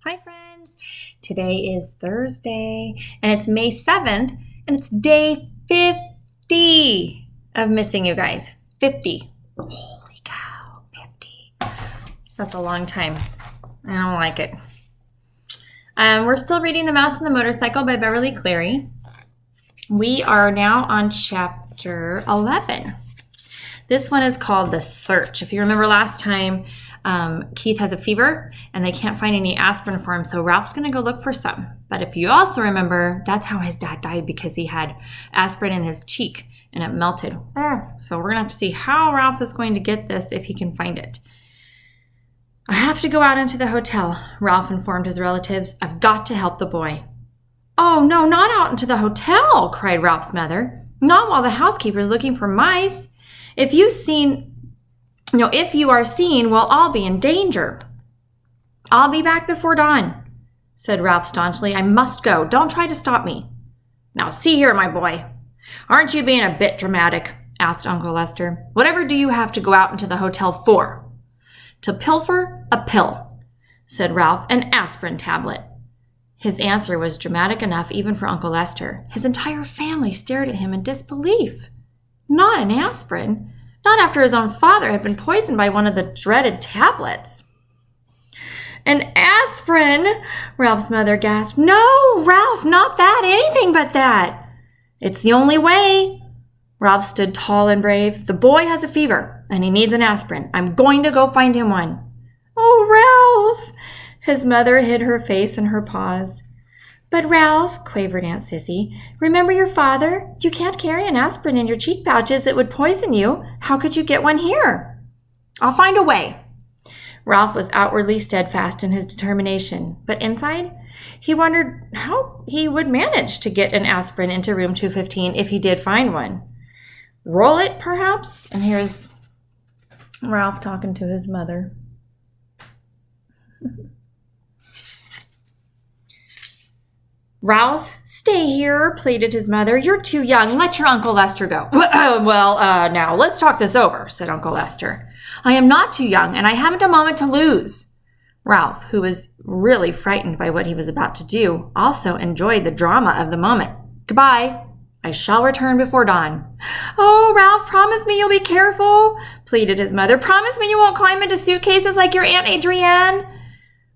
Hi friends, today is Thursday and it's May 7th and it's day 50 of missing you guys. 50. Holy cow, 50. That's a long time. I don't like it. We're still reading The Mouse and the Motorcycle by Beverly Cleary. We are now on chapter 11. This one is called The Search. If you remember last time, Keith has a fever and they can't find any aspirin for him, so Ralph's going to go look for some. But if you also remember, that's how his dad died, because he had aspirin in his cheek and it melted. So we're going to have to see how Ralph is going to get this if he can find it. I have to go out into the hotel, Ralph informed his relatives. I've got to help the boy. Oh, no, not out into the hotel, cried Ralph's mother. Not while the housekeeper's looking for mice. If you are seen, we'll all be in danger. I'll be back before dawn, said Ralph staunchly. I must go. Don't try to stop me. Now see here, my boy. Aren't you being a bit dramatic? Asked Uncle Lester. Whatever do you have to go out into the hotel for? To pilfer a pill, said Ralph, an aspirin tablet. His answer was dramatic enough even for Uncle Lester. His entire family stared at him in disbelief. Not an aspirin. Not after his own father had been poisoned by one of the dreaded tablets. An aspirin, Ralph's mother gasped. No, Ralph, not that, anything but that. It's the only way. Ralph stood tall and brave. The boy has a fever, and he needs an aspirin. I'm going to go find him one. Oh, Ralph! His mother hid her face in her paws. But Ralph, quavered Aunt Sissy, remember your father? You can't carry an aspirin in your cheek pouches. It would poison you. How could you get one here? I'll find a way. Ralph was outwardly steadfast in his determination, but inside, he wondered how he would manage to get an aspirin into room 215 if he did find one. Roll it, perhaps? And here's Ralph talking to his mother. Ralph, stay here, pleaded his mother. You're too young. Let your Uncle Lester go. Now, let's talk this over, said Uncle Lester. I am not too young, and I haven't a moment to lose. Ralph, who was really frightened by what he was about to do, also enjoyed the drama of the moment. Goodbye. I shall return before dawn. Oh, Ralph, promise me you'll be careful, pleaded his mother. Promise me you won't climb into suitcases like your Aunt Adrienne.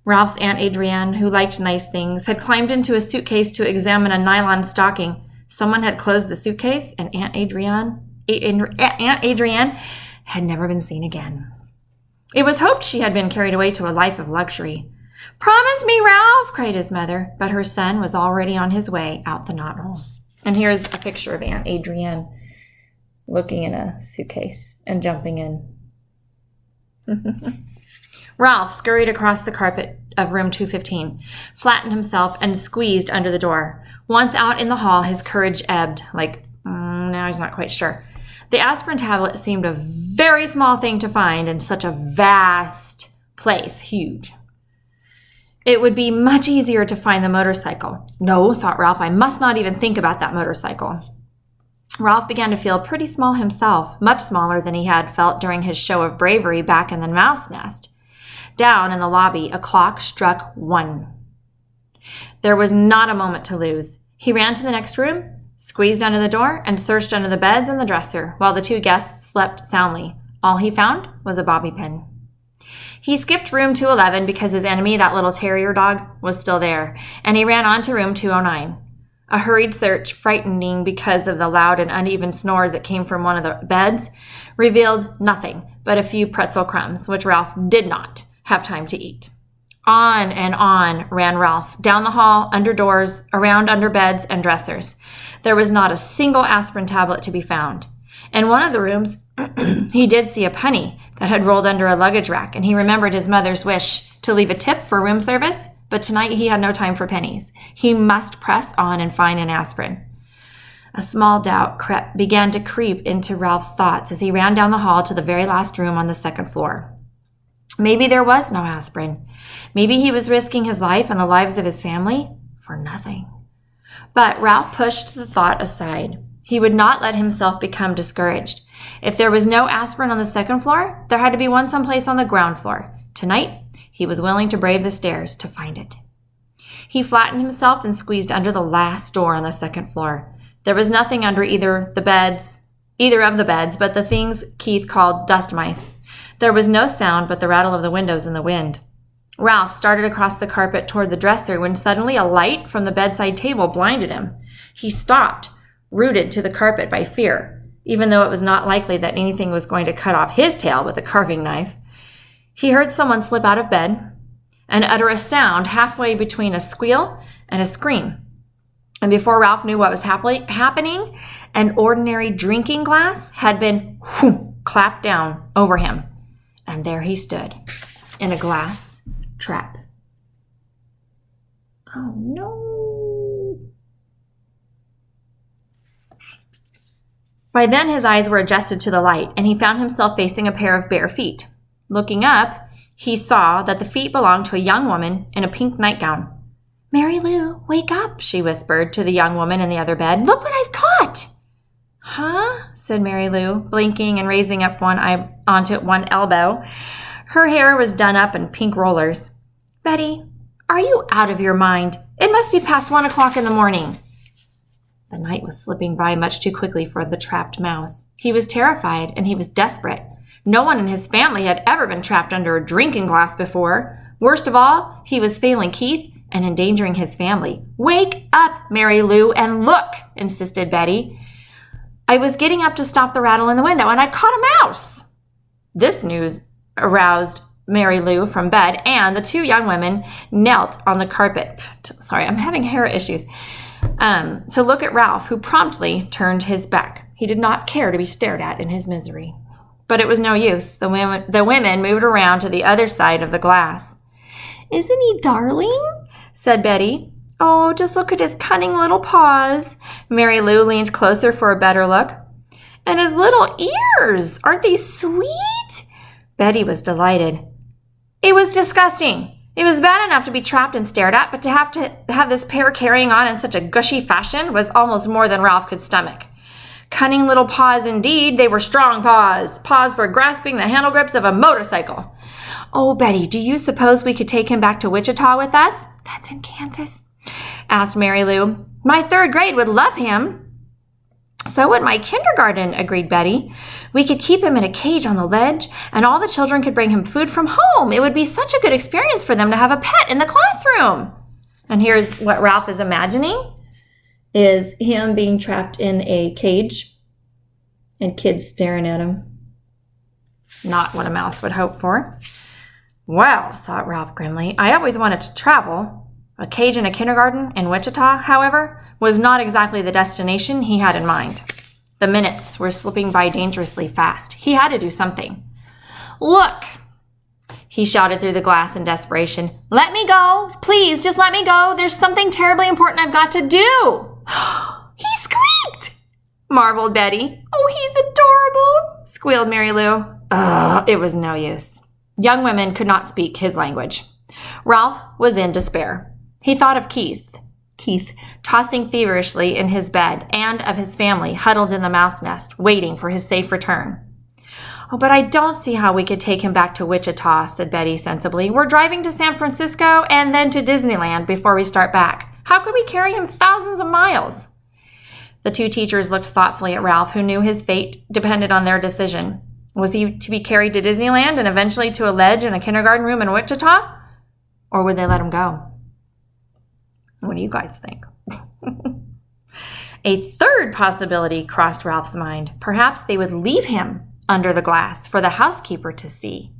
Ralph's Aunt Adrienne, who liked nice things, had climbed into a suitcase to examine a nylon stocking. Someone had closed the suitcase, and Aunt Adrienne had never been seen again. It was hoped she had been carried away to a life of luxury. Promise me, Ralph, cried his mother, but her son was already on his way out the knothole. And here's a picture of Aunt Adrienne looking in a suitcase and jumping in. Ralph scurried across the carpet of room 215, flattened himself, and squeezed under the door. Once out in the hall, his courage ebbed, now he's not quite sure. The aspirin tablet seemed a very small thing to find in such a vast place, huge. It would be much easier to find the motorcycle. No, thought Ralph, I must not even think about that motorcycle. Ralph began to feel pretty small himself, much smaller than he had felt during his show of bravery back in the mouse nest. Down in the lobby, a clock struck 1. There was not a moment to lose. He ran to the next room, squeezed under the door, and searched under the beds and the dresser while the two guests slept soundly. All he found was a bobby pin. He skipped room 211 because his enemy, that little terrier dog, was still there, and he ran on to room 209. A hurried search, frightening because of the loud and uneven snores that came from one of the beds, revealed nothing but a few pretzel crumbs, which Ralph did not have time to eat. On and on ran Ralph, down the hall, under doors, around under beds and dressers. There was not a single aspirin tablet to be found. In one of the rooms, he did see a penny that had rolled under a luggage rack, and he remembered his mother's wish to leave a tip for room service, but tonight he had no time for pennies. He must press on and find an aspirin. A small doubt began to creep into Ralph's thoughts as he ran down the hall to the very last room on the second floor. Maybe there was no aspirin. Maybe he was risking his life and the lives of his family for nothing. But Ralph pushed the thought aside. He would not let himself become discouraged. If there was no aspirin on the second floor, there had to be one someplace on the ground floor. Tonight, He was willing to brave the stairs to find it. He flattened himself and squeezed under the last door on the second floor. There was nothing under either of the beds, but the things Keith called dust mice. There was no sound but the rattle of the windows in the wind. Ralph started across the carpet toward the dresser when suddenly a light from the bedside table blinded him. He stopped, rooted to the carpet by fear, even though it was not likely that anything was going to cut off his tail with a carving knife. He heard someone slip out of bed and utter a sound halfway between a squeal and a scream. And before Ralph knew what was happening, an ordinary drinking glass had been clapped down over him. And there he stood in a glass trap. Oh, no. By then, his eyes were adjusted to the light, and he found himself facing a pair of bare feet. Looking up, he saw that the feet belonged to a young woman in a pink nightgown. "Mary Lou, wake up," she whispered to the young woman in the other bed. "Look what I've caught." "Huh?" said Mary Lou, blinking and raising up one eye onto one elbow. Her hair was done up in pink rollers. "Betty, are you out of your mind? It must be past 1 o'clock in the morning." The night was slipping by much too quickly for the trapped mouse. He was terrified and he was desperate. No one in his family had ever been trapped under a drinking glass before. Worst of all, he was failing Keith and endangering his family. "Wake up, Mary Lou, and look," insisted Betty. "I was getting up to stop the rattle in the window, and I caught a mouse." This news aroused Mary Lou from bed, and the two young women knelt on the carpet. Sorry, I'm having hair issues. To look at Ralph, who promptly turned his back. He did not care to be stared at in his misery. But it was no use. The women moved around to the other side of the glass. "Isn't he darling?" said Betty. "Oh, just look at his cunning little paws." Mary Lou leaned closer for a better look. "And his little ears, aren't they sweet?" Betty was delighted. It was disgusting. It was bad enough to be trapped and stared at, but to have this pair carrying on in such a gushy fashion was almost more than Ralph could stomach. Cunning little paws indeed. They were strong paws. Paws for grasping the handle grips of a motorcycle. "Oh, Betty, do you suppose we could take him back to Wichita with us?" "That's in Kansas," asked Mary Lou. "My 3rd grade would love him." "So would my kindergarten," agreed Betty. "We could keep him in a cage on the ledge, and all the children could bring him food from home. It would be such a good experience for them to have a pet in the classroom." And here's what Ralph is imagining, is him being trapped in a cage and kids staring at him. Not what a mouse would hope for. "Well," thought Ralph grimly, "I always wanted to travel." A cage in a kindergarten in Wichita, however, was not exactly the destination he had in mind. The minutes were slipping by dangerously fast. He had to do something. "Look!" he shouted through the glass in desperation. "Let me go! Please, just let me go! There's something terribly important I've got to do!" "He squeaked!" marveled Betty. "Oh, he's adorable!" squealed Mary Lou. It was no use. Young women could not speak his language. Ralph was in despair. He thought of Keith, tossing feverishly in his bed, and of his family huddled in the mouse nest, waiting for his safe return. "Oh, but I don't see how we could take him back to Wichita," said Betty sensibly. "We're driving to San Francisco and then to Disneyland before we start back. How could we carry him thousands of miles?" The two teachers looked thoughtfully at Ralph, who knew his fate depended on their decision. Was he to be carried to Disneyland and eventually to a ledge in a kindergarten room in Wichita? Or would they let him go? What do you guys think? A third possibility crossed Ralph's mind. Perhaps they would leave him under the glass for the housekeeper to see.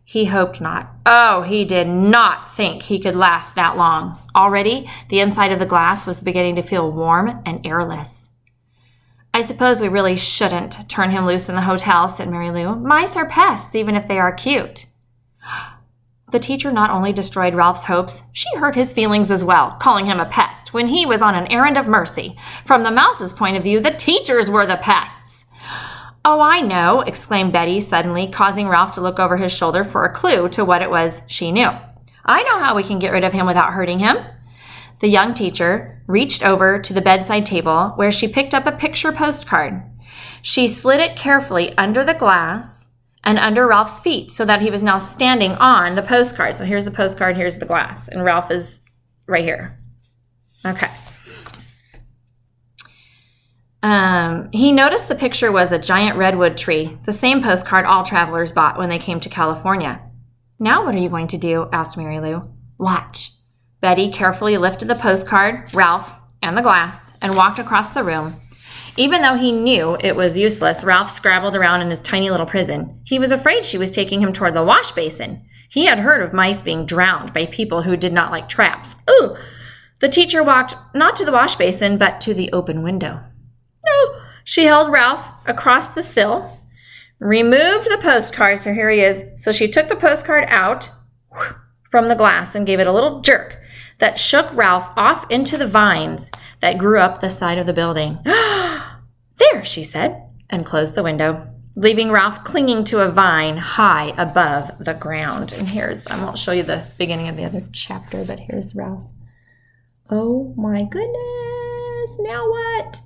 He hoped not. Oh, he did not think he could last that long. Already, the inside of the glass was beginning to feel warm and airless. "I suppose we really shouldn't turn him loose in the hotel," said Mary Lou. "Mice are pests, even if they are cute." The teacher not only destroyed Ralph's hopes, she hurt his feelings as well, calling him a pest when he was on an errand of mercy. From the mouse's point of view, the teachers were the pests. "Oh, I know," exclaimed Betty suddenly, causing Ralph to look over his shoulder for a clue to what it was she knew. "I know how we can get rid of him without hurting him." The young teacher reached over to the bedside table where she picked up a picture postcard. She slid it carefully under the glass and under Ralph's feet so that he was now standing on the postcard. So here's the postcard, here's the glass, and Ralph is right here. Okay. He noticed the picture was a giant redwood tree, the same postcard all travelers bought when they came to California. Now what are you going to do? Asked Mary Lou. Watch. Betty carefully lifted the postcard, Ralph, and the glass, and walked across the room. Even though he knew it was useless, Ralph scrabbled around in his tiny little prison. He was afraid she was taking him toward the wash basin. He had heard of mice being drowned by people who did not like traps. Ooh! The teacher walked not to the wash basin, but to the open window. No! She held Ralph across the sill, removed the postcard, so here he is. So she took the postcard out from the glass and gave it a little jerk that shook Ralph off into the vines that grew up the side of the building. There, she said, and closed the window, leaving Ralph clinging to a vine high above the ground. And I won't show you the beginning of the other chapter, but here's Ralph. Oh my goodness, now what?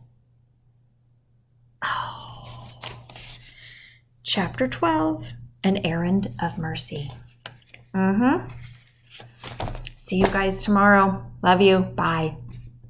Oh. Chapter 12, An Errand of Mercy. See you guys tomorrow. Love you. Bye.